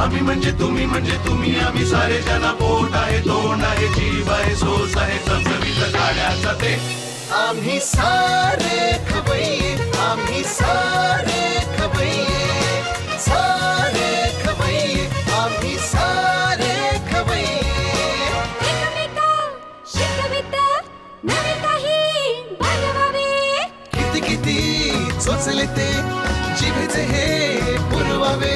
आम्ही म्हणजे तुम्ही आम्ही सारे जना पोट आहे तोंड आहे जीव आहे सोस आहे चमचमीत गाण्याचा ते आम्ही सारे खवय्ये आम्ही सारे खवय्ये सारे खवय्ये आम्ही सारे खवय्ये एकमेका शिकवित नवे काही बनवावे किती किती चोचले ते जिभेचे हे पुरवावे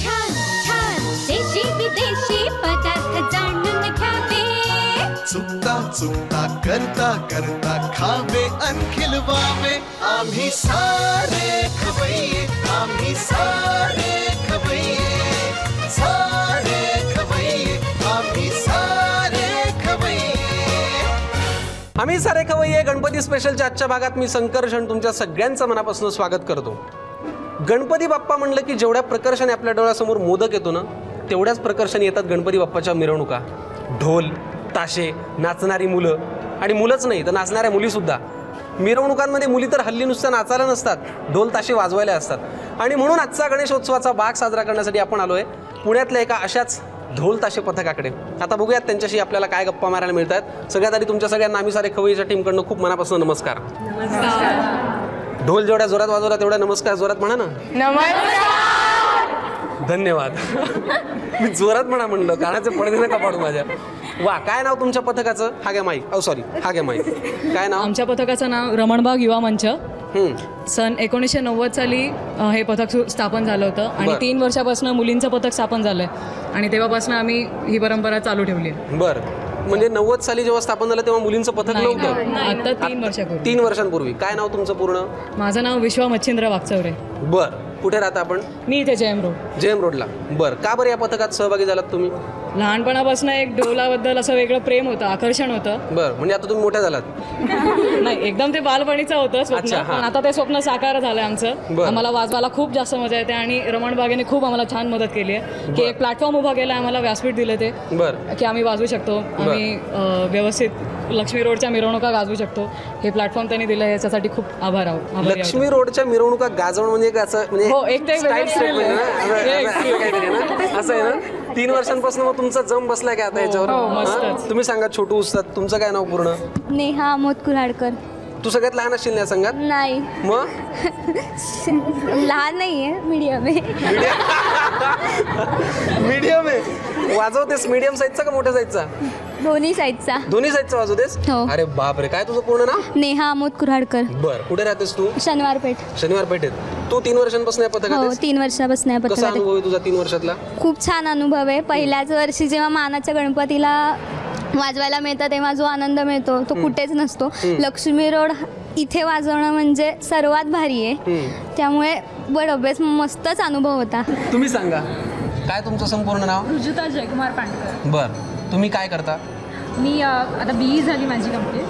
छान छान देशी विदेशी पदार्थ जाणून घ्यावे चुकता चुकता करता करता खावे अन खिलवावे आम्ही सारे खवय्ये आम्ही सारे खवय्ये सारे खवय्ये आम्ही सारे खवय्ये आम्ही सारे खवय्ये गणपती स्पेशलच्या आजच्या भागात मी संकर्षण तुमच्या सगळ्यांचं मनापासून स्वागत करतो। गणपती बाप्पा म्हणलं की जेवढ्या प्रकर्षाने आपल्या डोळ्यासमोर मोदक येतो ना तेवढ्याच प्रकर्षाने येतात गणपती बाप्पाच्या मिरवणुका। ढोल ताशे नाचणारी मुलं आणि मुलंच नाही तर नाचणाऱ्या मुलीसुद्धा। मिरवणुकांमध्ये मुली तर हल्ली नुसतं नाचायला नसतात ढोल ताशे वाजवायला असतात आणि म्हणून आजचा गणेशोत्सवाचा भाग साजरा करण्यासाठी आपण आलो आहे पुण्यातल्या एका अशाच ढोल ताशे पथकाकडे। आता बघूयात त्यांच्याशी आपल्याला काय गप्पा मारायला मिळतात। सगळ्यात आधी तुमच्या सगळ्यांना आम्ही सारे खवय्येच्या टीमकडनं खूप मनापासून नमस्कार। ढोल जेवढ्या जोरात वाजवला तेवढ्या नमस्कार जोरात म्हणा ना। नमस्कार धन्यवाद मी जोरात म्हणा म्हणलं कानाचे पडदे नका पाडू माझ्या। वा काय नाव तुमच्या पथकाचं? हा घ्या माईक सॉरी हा घ्या माईक काय नाव? आमच्या पथकाचं नाव रमणबाग युवा मंच। सन 1990 साली हे पथक स्थापन झालं होतं आणि 3 वर्षापासून मुलींचं पथक स्थापन झालंय आणि तेव्हापासून आम्ही ही परंपरा चालू ठेवली आहे। बरं म्हणजे 90 साली जेव्हा स्थापन झालं तेव्हा मुलींचं पथक नव्हतं? आता 3 वर्षापूर्वी। 3 वर्षांपूर्वी। काय नाव तुमचं पूर्ण? माझं नाव विश्वा मच्छिंद्र वागचौरे। बरं कुठे राहता आपण? मी इथे जेएम रोडला। बरं का बरं या पथकात सहभागी झालात तुम्ही? लहानपणापासून एक ढोलाबद्दल असं वेगळं प्रेम होतं आकर्षण होतं। बरं म्हणजे आता तुम्ही मोठ्या झालात? नाही एकदम ते बालपणीचं होतं स्वप्न पण आता ते स्वप्न साकार झालंय आमचं। आम्हाला वाजवायला खूप जास्त मजा येते आणि रमणबागेने खूप आम्हाला छान मदत केली आहे की एक प्लॅटफॉर्म उभा केला आम्हाला व्यासपीठ दिलं ते बरं की आम्ही वाजवू शकतो आम्ही व्यवस्थित लक्ष्मी रोडच्या मिरवणुका गाजवू शकतो। हे प्लॅटफॉर्म त्यांनी दिलं याच्यासाठी खूप आभार आहोत। लक्ष्मी रोडच्या मिरवणुका गाजवणं म्हणजे असं म्हणजे हो एक ते असं आहे ना। 3 वर्षांपासून मग तुमचा जम बसलाय का आता याच्यावर? तुम्ही सांगा छोटू उस्ताद तुमचं काय नाव पूर्ण? नेहा अमोद कुऱ्हाडकर। तू सगळ्यात लहान असशील ना संघात? नाही मग लहान नाहीये मीडियम आहे। मीडियम आहे वाजवतेस? मीडियम साईजचा का मोठ्या साईजचा? दोन्ही साईजचा। दोन्ही साईजचा वाजवतेस? अरे बापरे काय तुझं पूर्ण नाव? नेहा अमोद कुऱ्हाडकर। बर कुठे राहतेस तू? शनिवार पेठेत। तू 3 वर्षांपासून या पथकात आहेस? 3 वर्षापासून या कसा पथकात। अनुभव आहे तुझा 3 वर्षातला? खूप छान अनुभव आहे। पहिल्याच वर्षी जेव्हा मानाच्या गणपतीला वाजवायला मिळतं तेव्हा जो आनंद मिळतो तो कुठेच नसतो। लक्ष्मी रोड इथे वाजवणं म्हणजे सर्वात भारी आहे त्यामुळे बरोबर मस्तच अनुभव होता। तुम्ही सांगा काय तुमचं संपूर्ण नाव? रुजुता जयकुमार पांडकर। बर तुम्ही काय करता? मी आता BE झाली माझी कंप्लीट।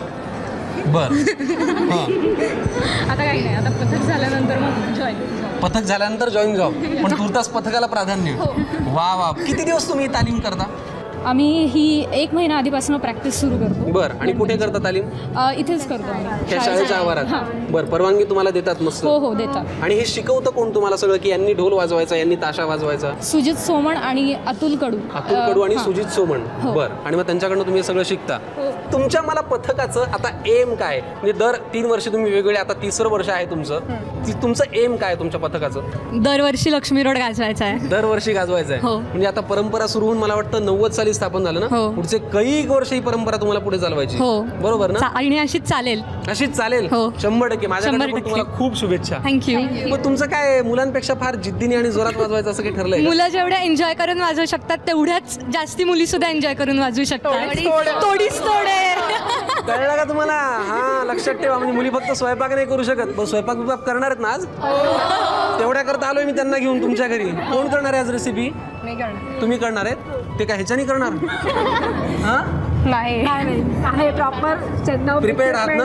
बर आता काही नाही आता पथक झाल्यानंतर मग जॉईन। पथक झाल्यानंतर जॉईन जॉब पण तुर्तास पथकाला प्राधान्य। वा वा किती दिवस तुम्ही तालीम करता? आम्ही ही 1 महिना आधीपासून प्रॅक्टिस सुरू करतो। बर आणि कुठे करता तालीम? इथेच करतो आम्ही शाळेच्या आवारात। बर परवानगी तुम्हाला देतात? मस्त। हो देतात। आणि हे शिकवतं कोण तुम्हाला सगळं की यांनी ढोल वाजवायचा यांनी ताशा वाजवायचा? सुजित सोमण आणि अतुल कडू आणि सुजित सोमण। बर आणि मग त्यांच्याकडनं तुम्ही सगळं शिकता? तुमच्या मला पथकाचं आता एम काय म्हणजे दर 3 वर्ष तुम्ही वेगवेगळे आता 3रं वर्ष आहे तुमचं एम काय तुमच्या पथकाचं? दरवर्षी लक्ष्मी रोड गाजवायचा आहे। दरवर्षी गाजवायचं आहे म्हणजे आता परंपरा सुरू होऊन मला वाटतं 90 साली स्थापन झालं ना। पुढचे काही वर्ष ही परंपरा तुम्हाला पुढे चालवायची बरोबर ना? आणि अशीच चालेल 100% माझ्याकडे तुम्हाला खूप शुभेच्छा। थँक्यू। मग तुमचं काय मुलांपेक्षा फार जिद्दीने आणि जोरात वाजवायचं असं काही ठरलंय? मुलं जेवढ्या एन्जॉय करून वाजवू शकतात तेवढ्याच जास्ती मुली सुद्धा एन्जॉय करून वाजवू शकतात। तोडीस तोडे कळलं का तुम्हाला? हा लक्षात ठेवा म्हणजे मुली फक्त स्वयंपाक नाही करू शकत पण स्वयंपाक बिपाक करणार आहेत ना आज? तेवढ्या करता आलोय मी त्यांना घेऊन तुमच्या घरी। कोण करणार आहे आज रेसिपी? तुम्ही करणार आहेत? ते काय ह्याच्यानी करणार? नाही प्रॉपर प्रिपेअर्ड आहात ना?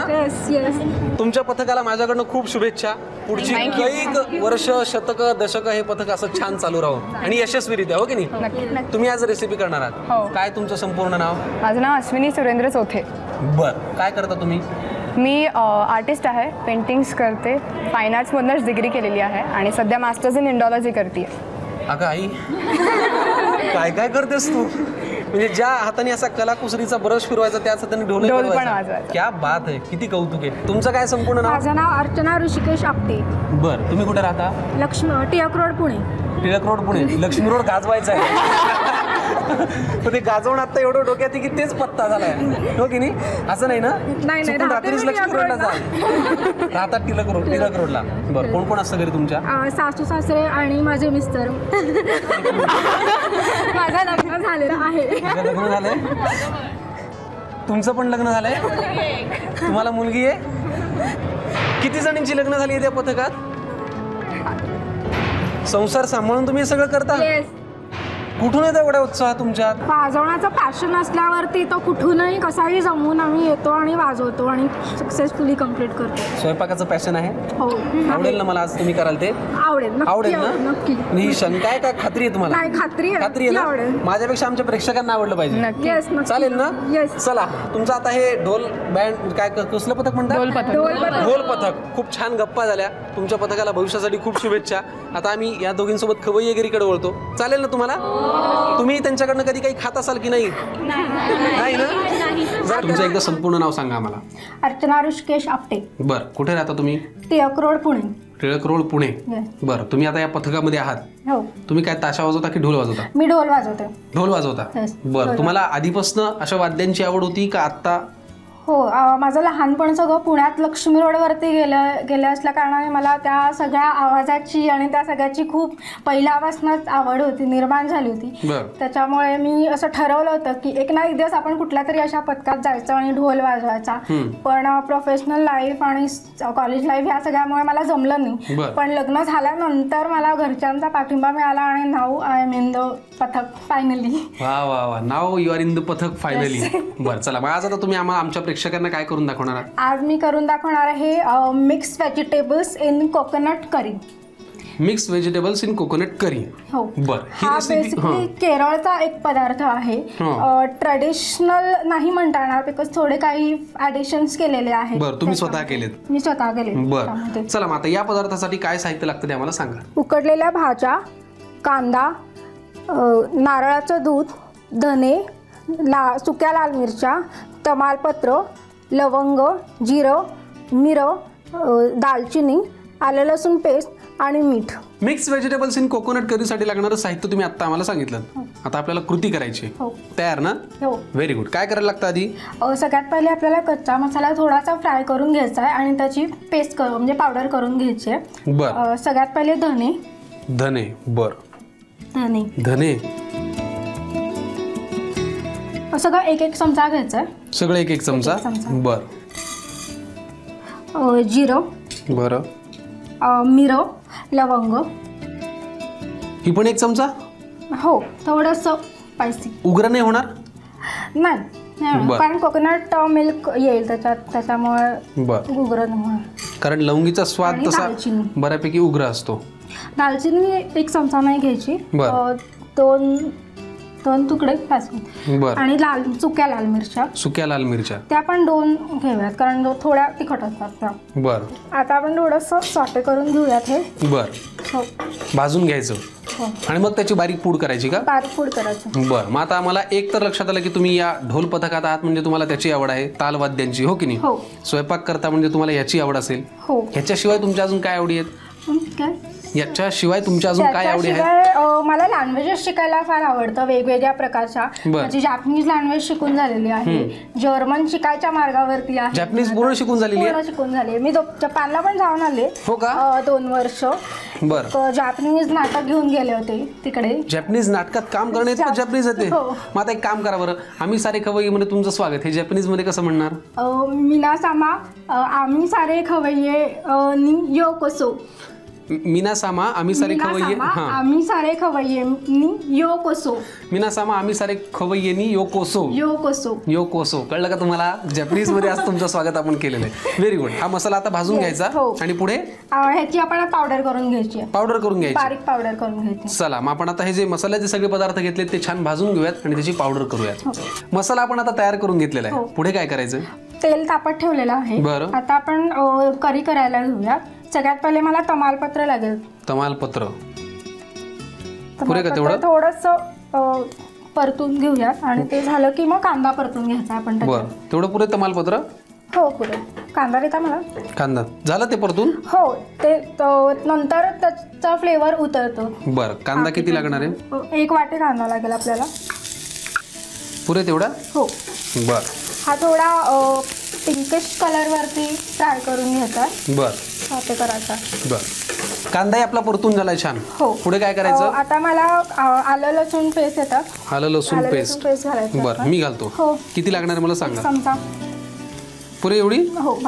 तुमच्या पथकाला माझ्याकडनं खूप शुभेच्छा। पुढची काही वर्ष शतक दशक हे पथक असं छान चालू राहो आणि यशस्वीरित्या हो की नाही? तुम्ही आज रेसिपी करणार आहात काय तुमचं संपूर्ण नाव? माझं नाव अश्विनी सुरेंद्र चौथे। बर काय करता तुम्ही? मी आर्टिस्ट आहे, पेंटिंग्स करते, फाईन आर्ट्समधूनच डिग्री केलेली आहे आणि सध्या मास्टर्स इन इंडॉलॉजी करते. अगं आई काय काय करतेस तू? म्हणजे ज्या हाताने असा कलाकुसरीचा ब्रश फिरवायचा त्याच हाताने ढोल पण वाजवायचा. क्या बात आहे, किती कौतुक आहे. तुमचं काय संपूर्ण नाव? माझं नाव अर्चना ऋषिकेश आपटे. बरं, तुम्ही कुठे राहता? Laxmi Tilak road Pune. Tilak road Pune. Laxmi road गाजवायचा आहे. पण ते गाजवून आता एवढं डोक्यात आहे की तेच पत्ता झालाय, हो की नाही? असं नाही ना? नाही, चुकून रात्रीच लक्ष्मी रोडला जा. राहतात टिळक रोडला. बरं, कोण कोण असतं घरी तुमच्या? सासू सासरे आणि माझे मिस्टर. माझं लग्न झालेलं आहे. लग्न झालंय? तुमचं पण लग्न झालंय? तुम्हाला मुलगी आहे? किती जणांची लग्न झाली आहे त्या पथकात? संसार सांभाळून तुम्ही हे सगळं करता? कुठून येतो एवढा उत्साह तुमच्यात? वाजवण्याचं पॅशन असल्यावरती तो कुठूनही कसाही जमून आम्ही येतो आणि वाजवतो आणि सक्सेसफुली कम्प्लीट करतो. स्वयंपाकाचं पॅशन आहे? हो. आवडेल ना मला आज तुम्ही कराल ते? आवडेल ना? नक्की. ही शंका आहे का खात्री आहे तुम्हाला? नाही, खात्री आहे ना? माझ्यापेक्षा आमच्या प्रेक्षकांना आवडलं पाहिजे. येस, चालेल ना? येस. चला, तुमचं आता हे ढोल बँड काय कसलं पथक म्हणतात? ढोल पथक. खूप छान गप्पा झाल्या. तुमच्या पथकाला भविष्यासाठी खूप शुभेच्छा. आता आम्ही या दोघींसोबत खवय्येगिरीकडे वळतो. चालेल ना तुम्हाला? तुम्ही त्यांच्याकडनं कधी काही खात असाल की नाही? नाही ना? जरा तुमचं एकदा संपूर्ण नाव सांगा आम्हाला. अर्चना ऋषिकेश आपटे. बरं, कुठे राहता तुम्ही? टिळक रोड पुणे. टिळक रोड पुणे. बरं, तुम्ही आता या पथकामध्ये आहात. हो. तुम्ही काय ताशा वाजवता की ढोल वाजवता? मी ढोल वाजवते. ढोल वाजवता. बरं, तुम्हाला आधीपासून अशा वाद्यांची आवड होती का आत्ता? हो, माझं लहानपण सगळं पुण्यात लक्ष्मी रोडवरती गेलं असल्या कारणाने मला त्या सगळ्या आवाजाची आणि त्या सगळ्याची खूप पहिल्यापासूनच आवड होती, निर्माण झाली होती. त्याच्यामुळे मी असं ठरवलं होतं की एक ना एक दिवस आपण कुठल्या तरी अशा पथकात जायचं आणि ढोल वाजवायचा. पण प्रोफेशनल लाईफ आणि कॉलेज लाईफ ह्या सगळ्यामुळे मला जमलं नाही. पण लग्न झाल्यानंतर मला घरच्यांचा पाठिंबा मिळाला आणि नाव आय एम इन द पथक फायनली. वा वा वा, नाव यू आर इन द पथक फायनली. बरं, चला मग आज आता तुम्ही आमच्या प्रेक्षकांना काय करून दाखवणार आहात? आज मी करून दाखवणार आहे mix vegetables in coconut curry. Mix vegetables in coconut करी. हो. बरं, हा बेसिकली केरळचा एक पदार्थ आहे. ट्रेडिशनल नाही म्हणता येणार बिकॉज थोडे काही ॲडिशन्स केलेले आहेत. बरं, तुम्ही स्वतः केलेत? मी स्वतः केले. बरं, चला मग आता या पदार्थासाठी काय साहित्य लागतं ते आम्हाला सांगा. उकडलेल्या भाज्या, कांदा, नारळाचं दूध, धने, सुक्या लाल मिरच्या, तमालपत्र, लवंग, जिरं, मिरं, दालचिनी, आलं लसूण पेस्ट आणि मीठ. मिक्स व्हेजिटेबल्स इन कोकोनट करीसाठी लागणारं साहित्य तुम्ही आता आम्हाला सांगितलं. आता आपल्याला कृती करायची. तयार ना? हो. Very good. काय करायला लागतं आधी? सगळ्यात पहिले आपल्याला कच्चा मसाला थोडासा फ्राय करून घ्यायचा आहे आणि त्याची पेस्ट म्हणजे पावडर करून घ्यायची आहे. बरं. सगळ्यात पहिले धने. धने सगळं एक चमचा घ्यायचं आहे. सगळं एक चमचा. बरं. जिरं. बरं. मिरं, लवंग. ही पण एक चमचा. हो, थोडंसं स्पायसी. उग्र नाही होणार? नाही, कारण कोकोनट मिल्क येईल त्याच्यामुळे उग्र नाही होणार. कारण लवंगीचा स्वाद तसा बऱ्यापैकी उग्र असतो. दालचिनी एक चमचा नाही घ्यायची. दोन तुकडे आणि सुक्या लाल मिरच्या त्या पण 2 घेऊयात कारण थोड्या तिखट असतात त्या. बरं. आता आपण थोडंसं सॉटे करून घेऊयात हे. बरं. भाजून घ्यायचं आणि मग त्याची बारीक पूड करायची का? बारीक पूड करायची. बरं. मग आता आम्हाला एक तर लक्षात आलं की तुम्ही या ढोल पथकात आहात म्हणजे तुम्हाला त्याची आवड आहे, तालवाद्यांची, हो की नाही? हो. स्वयंपाक करता म्हणजे तुम्हाला याची आवड असेल. हो. ह्याच्याशिवाय तुमच्या अजून काय आवडी आहेत? याच्याशिवाय तुमच्या अजून काय आवडी आहे? मला लँग्वेजेस शिकायला फार आवडतं, वेगवेगळ्या प्रकारच्या. म्हणजे जॅपनीज लँग्वेज शिकून झालेली आहे, जर्मन शिकायच्या मार्गावरती आहे. जॅपनीज पूर्ण शिकून झालेली आहे? मी जपानला पण जाऊन आले. हो का? 2 वर्ष. बरं. जॅपनीज नाटक घेऊन गेले होते तिकडे. जॅपनीज नाटकात काम करण्यात जॅपनीज येते? मग आता एक काम करा बरं, आम्ही सारे खवय्ये मध्ये तुमचं स्वागत हे जॅपनीज मध्ये कसं म्हणणार? मिनासामा आम्ही सारे खवय्ये नि योकोसो. मिनासामा आम्ही सारे खवय्ये आम्ही सारे खवय्येनी योकोसो. मिनासामा आम्ही सारे खवय्येनी योकोसो. कळलं का तुम्हाला? जॅपनीज मध्ये आज तुमचं स्वागत आपण केलेलं आहे. Very good. हा मसाला आता भाजून घ्यायचा आणि पुढे ह्याची आपण पावडर करून घ्यायची. बारीक पावडर करून घ्यायची. चला मग आपण आता हे जे मसाल्याचे सगळे पदार्थ घेतले ते छान भाजून घेऊयात आणि त्याची पावडर करूयात. मसाला आपण आता तयार करून घेतलेला आहे. पुढे काय करायचं? तेल तापत ठेवलेलं आहे. बरं. आता आपण करी करायला घेऊया. सगळ्यात पहिले मला तमालपत्र लागेल. तमालपत्र पुरे का तेवढं? थोडंसं परतून घेऊया आणि ते झालं की मग कांदा परतून घ्यायचा आपण. बरं, तेवढं पुरे तमालपत्र? हो पुरे. कांदा देता मला? कांदा झालं ते परतून? हो, ते नंतर त्याचा फ्लेवर उतरतो. बरं, कांदा किती लागणार आहे? 1 वाटी कांदा लागेल आपल्याला. पुरे तेवढा? हो. बर. हा थोडा पिंकिश कलर वरती फ्राय करून घ्यायचा. बर. ते करायचा. बर. कांदाही आपला परतून झालाय छान. हो. पुढे काय करायचं? आता मला आलं लसूण पेस्ट येतात. आलं लसूण पेस्ट घालायचं. बर, मी घालतो. हो. किती लागणार मला सांगा. चमचा. पुरे एवढी? हो.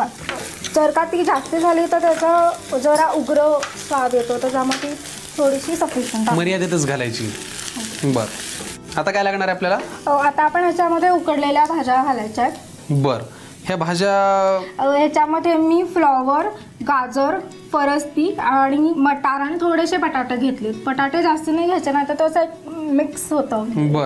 जर का ती जास्त झाली तर त्याचा जरा उग्र स्वाद येतो, त्याच्यामध्ये थोडीशी सफिशियंट. मर्यादेतच घालायची. बर. आता काय लागणार आहे आपल्याला? आता आपण ह्याच्यामध्ये उकडलेल्या भाज्या घालायच्या आहेत. बर. ह्या भाज्या ह्याच्यामध्ये मी फ्लॉवर, गाजर, फरसबी आणि मटार आणि थोडेसे बटाटे घेतले. बटाटे जास्त नाही घ्यायचे, नाही तर तसं एक मिक्स होतं,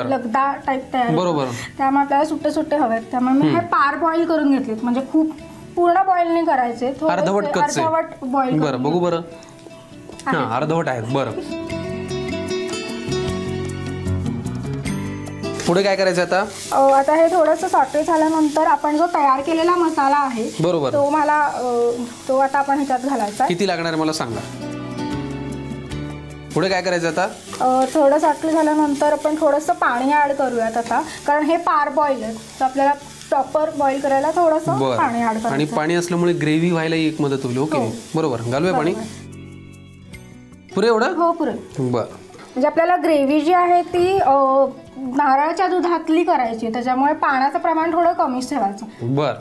लगदा टाईप तयार. बरोबर. त्यामुळे आपल्याला सुट्टे सुट्टे हवेत. त्यामुळे मी हे पार बॉईल करून घेतलेत. म्हणजे खूप पूर्ण बॉईल नाही करायचे, अर्धवट बॉईल. बरं, बघू बरं. हां, अर्धवट आहेत. बरं. पुढे काय करायचं आता? आता हे थोडंसं सॉटे झाल्यानंतर आपण जो तयार केलेला मसाला आहे, बरोबर, तो आता आपण ह्याच्यात घालायचा. किती लागणार मला सांगा. पुढे काय करायचं आता? थोडं सॉटे झाल्यानंतर आपण थोडंसं पाणी ऍड करूयात आता, कारण हे पार बॉईल आहे, तर आपल्याला प्रॉपर बॉईल करायला थोडंसं पाणी ऍड करायचं. आणि पाणी असल्यामुळे ग्रेव्ही व्हायला एक मदत होईल. ओके, बरोबर. घालूया पाणी. पुरे एवढं? हो, पुरे. बरं. म्हणजे आपल्याला ग्रेव्ही जी आहे ती नारळाच्या दुधातली करायची, त्याच्यामुळे पाण्याचं प्रमाण थोडं कमीच ठेवायचं. बर.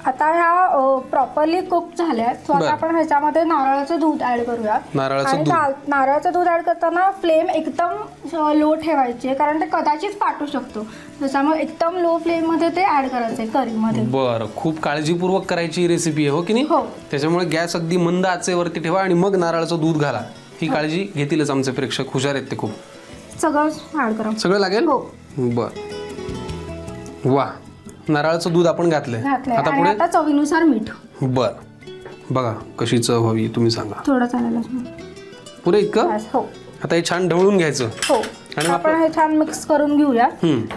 आता ह्या प्रॉपरली कुक झाल्या, सो आता आपण ह्याच्यामध्ये नारळाचं दूध ऍड करूया. नारळाचं दूध ऍड करताना फ्लेम एकदम लो ठेवायची, कारण ते कदाचित फाटू शकतो, त्याच्यामुळे एकदम लो फ्लेम मध्ये ते ऍड करायचंय करीमध्ये. बरं. खूप काळजीपूर्वक करायची रेसिपी आहे, हो की नाही? हो. त्याच्यामुळे गॅस अगदी मंद आचेवरती ठेवा आणि मग नारळाचं दूध घाला. ही काळजी घेतीलच आमचे प्रेक्षक, हुशार आहेत ते खूप. सगळं ऍड करा. सगळं लागेल? हो. बर. वा, नारळाचं दूध आपण घातलंय. आता पुढे आता चवीनुसार मीठ. बर. बघा कशी चव हवी तुम्ही सांगा. थोडं चालेल. पुरे इतकं? हो. आता हे छान ढवळून घ्यायचं. हो. आणि आपण हे छान मिक्स करून घेऊया.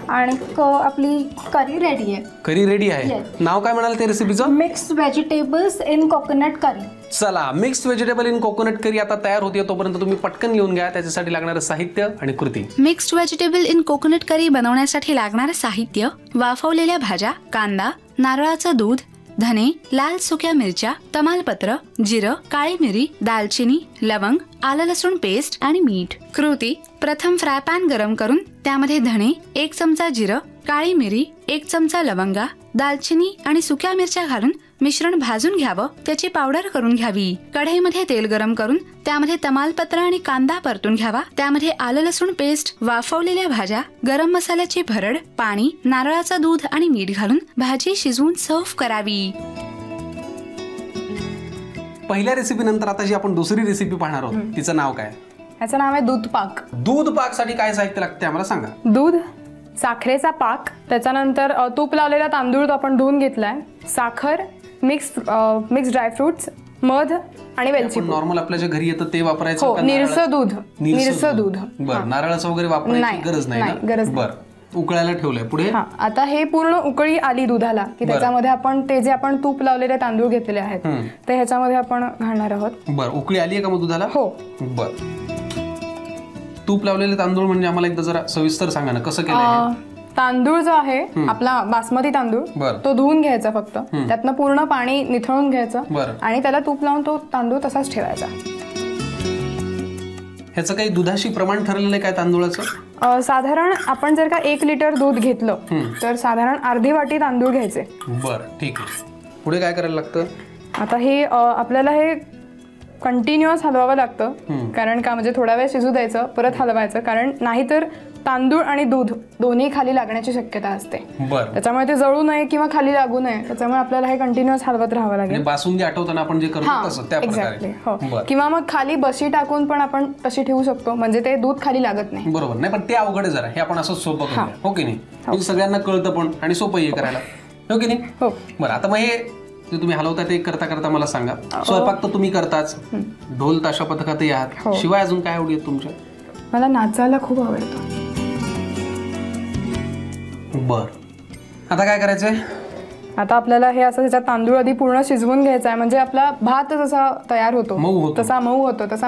आणि आपली करी रेडी आहे. करी रेडी आहे. नाव काय म्हणाल त्या रेसिपीचं? Mixed vegetables in coconut curry. चला, mixed vegetable in coconut curry आता तयार होते. तोपर्यंत तुम्ही पटकन लिहून घ्या त्याच्यासाठी लागणारं साहित्य आणि कृती. मिक्स्ड व्हेजिटेबल इन कोकोनट करी बनवण्यासाठी लागणारं साहित्य: वाफवलेल्या भाज्या, कांदा, नारळाचं दूध, धने, लाल सुक्या मिरच्या, तमालपत्र, जिरं, काळी मिरी, दालचिनी, लवंग, आलं लसूण पेस्ट आणि मीठ. कृती: प्रथम फ्राय पॅन गरम करून त्यामध्ये धणे, 1 चमचा जिरं, काळी मिरी, 1 चमचा लवंगा, दालचिनी आणि सुक्या मिरच्या घालून मिश्रण भाजून घ्यावं, त्याची पावडर करून घ्यावी. कढईमध्ये तेल गरम करून त्यामध्ये तमालपत्र आणि कांदा परतून घ्यावा. त्यामध्ये आलं लसूण पेस्ट, वाफवलेल्या भाज्या, गरम मसाल्याची भरड, पाणी, नारळाचं दूध आणि मीठ घालून भाजी शिजवून सर्व्ह करावी. पहिल्या रेसिपी नंतर आता जी आपण दुसरी रेसिपी पाहणार आहोत, तिचं नाव काय? याचं नाव आहे दूध पाक. दूध पाक साठी काय साहित्य लागते आम्हाला सांगा. दूध, साखरेचा पाक, त्याच्यानंतर तूप लावलेला तांदूळ आपण धुवून घेतलाय, साखर, मिक्स ड्रायफ्रुट्स, मध आणि वेलची. नॉर्मल आपल्या जे घरी येतं ते वापरायचं. निरसं दूध. बरं. नारळाचं वगैरे वापरायची गरज नाही. गरज. बरं. उकळायला ठेवलंय. पुढे आता हे पूर्ण उकळी आली दुधाला की त्याच्यामध्ये आपण ते जे आपण तूप लावलेले तांदूळ घेतलेले आहेत ते ह्याच्यामध्ये आपण घालणार आहोत. बरं. उकळी आली आहे का मग दुधाला? हो. बरं. तूप लावलेले तांदूळ म्हणजे आम्हाला एकदा जरा सविस्तर सांगा ना, कसं केलं? तांदूळ जो आहे आपला बासमती तांदूळ, तो धुवून घ्यायचा फक्त, त्यातनं पूर्ण पाणी निथळून घ्यायचं आणि त्याला तूप लावून तो तांदूळ तसाच ठेवायचा. ह्याचं काही दुधाशी प्रमाण ठरलेलं आहे काय तांदूळाचं? साधारण आपण जर का 1 लिटर दूध घेतलं तर साधारण अर्धी वाटी तांदूळ घ्यायचे. बरं, ठीक आहे. पुढे काय करायला लागतं? आता हे आपल्याला हे कंटिन्युअस हलवावं लागतं, कारण का म्हणजे थोडा वेळ शिजू द्यायचं, परत हलवायचं, कारण नाहीतर तांदूळ आणि दूध दोन्ही खाली लागण्याची शक्यता असते. त्याच्यामुळे ते जळू नये किंवा खाली लागू नये, त्याच्यामुळे आपल्याला हे कंटिन्युअस हलवत राहावं लागेल. बासुंदी आठवताना आपण जे करतो तसं त्या प्रकारे. एक्झॅक्टली. हो. किंवा मग खाली बशी टाकून पण आपण तशी ठेवू शकतो, म्हणजे ते दूध खाली लागत नाही. बरोबर. नाही पण ते अवघड आहे जरा, हे आपण असं सोपं करूया. हो की नाही? सगळ्यांना कळतं पण आणि सोपं आहे करायला. हो की नाही? हो. बरं, आता मग हे जे तुम्ही हलवता ते करता करता मला सांगा, स्वयंपाक तर तुम्ही करताच, ढोल ताशा पथकातही आहात, शिवाय अजून काय आवडी आहेत तुमच्या? मला नाचायला खूप आवडतं. बर, आता काय करायचंय? आता आपल्याला हे असं त्याच्यात तांदूळ आधी पूर्ण शिजवून घ्यायचा आहे, म्हणजे आपला भात जसा तयार होतो तसा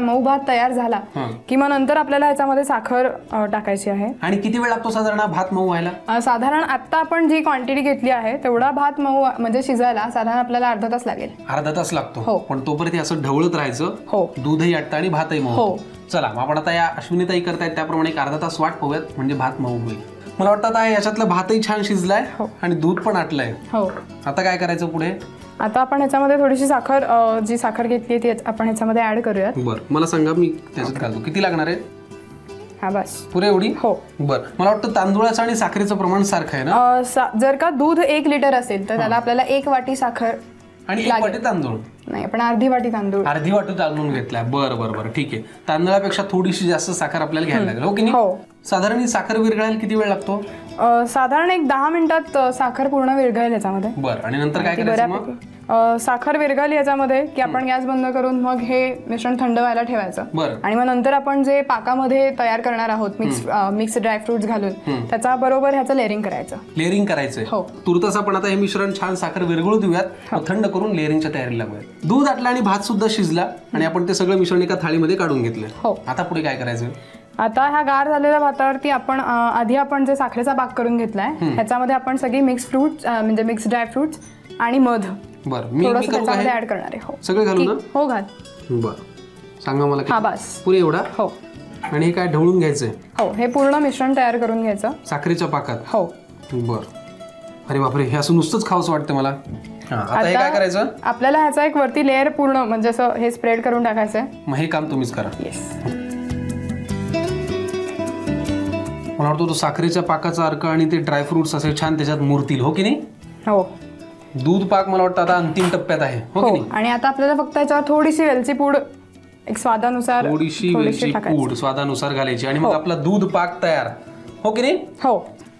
मऊ भात तयार झाला की मग नंतर आपल्याला ह्याच्यामध्ये साखर टाकायची आहे. आणि किती वेळ लागतो साधारण भात मऊ व्हायला? साधारण आता आपण जी क्वांटिटी घेतली आहे तेवढा भात मऊ म्हणजे शिजायला साधारण आपल्याला अर्धा तास लागेल. अर्धा तास लागतो? पण तोपर्यंत असं ढवळत राहायचं. हो. दूधही आटतं आणि भातही मऊ होतो. चला मग आपण आता या अश्विनीताई करतायत त्याप्रमाणे एक अर्धा तास वाट पाहूयात, म्हणजे भात मऊ होईल. मला वाटतं आता याच्यातलं भातही छान शिजलाय आणि दूध पण आटलंय. हो. आता काय करायचं पुढे? आता आपण ह्याच्यामध्ये थोडीशी साखर, जी साखर घेतली ती आपण ह्याच्यामध्ये ऍड करूयात. बरं, मला सांगा मी त्याच्यात घालतो. किती लागणार आहे? हा बस पुरे एवढी? हो. बरं, मला वाटतं तांदूळाचं आणि साखरेचं प्रमाण सारखं आहे ना? जर का दूध 1 लिटर असेल तर त्याला आपल्याला 1 वाटी साखर आणि 1 वाटी तांदूळ. नाही, आपण अर्धी वाटी तांदूळ. अर्धी वाटी तांदूळ घेतलाय. बरं बरं बरं, ठीक आहे. तांदळापेक्षा थोडीशी जास्त साखर आपल्याला घ्यायला लागेल, हो की नाही? हो. साधारण ही साखर विरघळायला किती वेळ लागतो? साधारण एक 10 मिनिटात साखर पूर्ण विरघळेल याच्यामध्ये. बरं, आणि नंतर काय करायचं मग? साखर विरघळली याच्यामध्ये की आपण गॅस बंद करून मग हे मिश्रण थंड व्हायला ठेवायचं. बरं. आणि मग नंतर आपण जे पाकामध्ये तयार करणार आहोत मिक्स ड्रायफ्रुट्स घालून त्याच्या बरोबर ह्याचं लेअरिंग करायचं. लेअरिंग करायचंय? हो. तुर्तास आपण आता हे मिश्रण छान साखर विरघळू देऊयात, थंड करून लेअरिंगच्या तयारीला लागूयात. दूध आटलं आणि भात सुद्धा शिजला आणि आपण ते सगळं मिश्रण एका थाळीमध्ये काढून घेतलं. हो. आता पुढे काय करायचं? आता ह्या गार झालेल्या भातावरती आपण आधी आपण जे साखरेचा पाक करून घेतलाय ह्याच्यामध्ये आपण सगळी मिक्स फ्रूट्स म्हणजे मिक्स ड्रायफ्रुट्स आणि मध थोडंसं त्याच्यामध्ये ऍड करणार आहे. हो. सगळे घालू ना? हो, घाल. बरं, सांगा मला. हा बस पुरे एवढा? हो. आणि हे काय ढवळून घ्यायचंय? हो, हे पूर्ण मिश्रण तयार करून घ्यायचं साखरेच्या पाकात. हो. बरं, अरे बापरे, हे असं नुसतंच खावंसं वाटतं मला. आता हे काय करायचं? आपल्याला ह्याचा एक वरती लेअर पूर्ण म्हणजे असं हे स्प्रेड करून टाकायचंय. मग हे काम तुम्हीच करा. येस. मला वाटतं तो साखरेच्या पाकाचा अर्क आणि ते ड्रायफ्रुट्स असे छान त्याच्यात मुरतील, हो की नाही? हो. दूध पाक मला वाटतं आता अंतिम टप्प्यात आहे, हो की नाही? आणि आता आपल्याला फक्त याच्यावर थोडीशी वेलची पूड एक स्वादानुसार थोडीशी वेलची पूड स्वादानुसार घालायची आणि मग आपला दूध पाक तयार, हो की नाही? हो.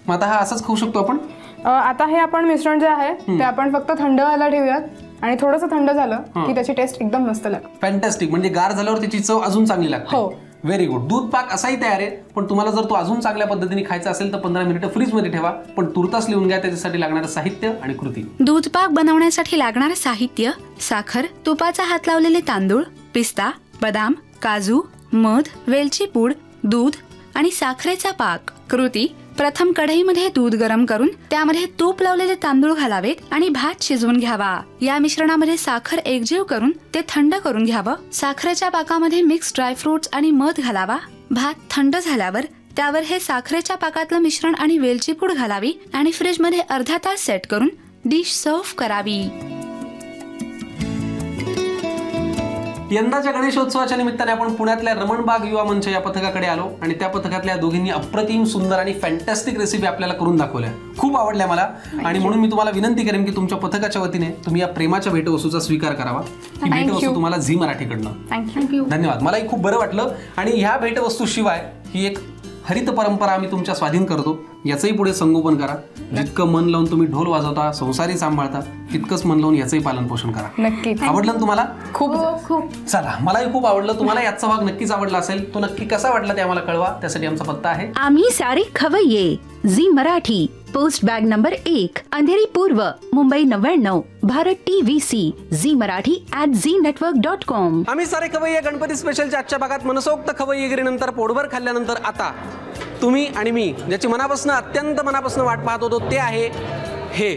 मग आता हा असंच खाऊ शकतो आपण? आता हे आपण मिश्रण जे आहे ते आपण फक्त थंड व्हायला ठेवूयात आणि थोडंसं थंड झालं की त्याची टेस्ट एकदम मस्त लागते. फॅन्टॅस्टिक, म्हणजे गार झाल्यावर त्याची चव अजून चांगली लागते. हो. Very good. दूध पाक असाही तयार आहे, पण तुम्हाला जर तो अजून चांगल्या पद्धतीने खायचा असेल तर 15 मिनिटं फ्रीजमध्ये ठेवा. पण तुर्तास लिहून घ्या त्याच्यासाठी लागणारं साहित्य आणि कृती. दूध पाक बनवण्यासाठी लागणारं साहित्य: साखर, तुपाचा हात लावलेले तांदूळ, पिस्ता, बदाम, काजू, मध, वेलची पूड, दूध आणि साखरेचा पाक. कृती: प्रथम कढईमध्ये दूध गरम करून त्यामध्ये तूप लावलेले तांदूळ घालावेत आणि भात शिजवून घ्यावा. या मिश्रणामध्ये साखर एकजीव करून ते थंड करून घ्यावं. साखरेच्या पाकामध्ये मिक्स ड्रायफ्रुट्स आणि मध घालावा. भात थंड झाल्यावर त्यावर हे साखरेच्या पाकातलं मिश्रण आणि वेलची पूड घालावी आणि फ्रीजमध्ये अर्धा तास सेट करून डिश सर्व्ह करावी. यंदाच्या गणेशोत्सवाच्या निमित्ताने आपण पुण्यातल्या रमणबाग युवा मंच या पथकाकडे आलो आणि त्या पथकातल्या दोघींनी अप्रतिम सुंदर आणि फॅन्टॅस्टिक रेसिपी आपल्याला करून दाखवल्या. खूप आवडल्या मला आणि म्हणून मी तुम्हाला विनंती करेन की तुमच्या पथकाच्या वतीने तुम्ही या प्रेमाच्या भेटवस्तूचा स्वीकार करावा. ही भेटवस्तू तुम्हाला झी मराठीकडनं. थँक्यू. धन्यवाद. मलाही खूप बरं वाटलं आणि ह्या भेटवस्तू शिवाय ही एक हरित परंपरा आम्ही तुमच्या स्वाधीन करतो. याचंही पुढे संगोपन करा. जितकं मन लावून तुम्ही ढोल वाजवता, संसारी सांभाळता, तितकंच मन लावून याचंही पालन पोषण करा. नक्की. आवडलं ना तुम्हाला? खूप खूप. चला, मलाही खूप आवडलं. तुम्हाला याचा भाग नक्कीच आवडला असेल. तो नक्की कसा वाटला ते आम्हाला कळवा. त्यासाठी आमचा पत्ता आहे आम्ही सारे खवय्ये, Zee Marathi, post bag number 1, Andheri पूर्व, मुंबई 99, भारत TVC, झी मराठी @ZNetwork.com. आम्ही सारे खवय्ये गणपती स्पेशलच्या आजच्या भागात मनसोक्त खवय्येगिरीनंतर पोटभर खाल्ल्यानंतर आता तुम्ही आणि मी ज्याची मनापासून अत्यंत मनापासून वाट पाहत होतो ते आहे हे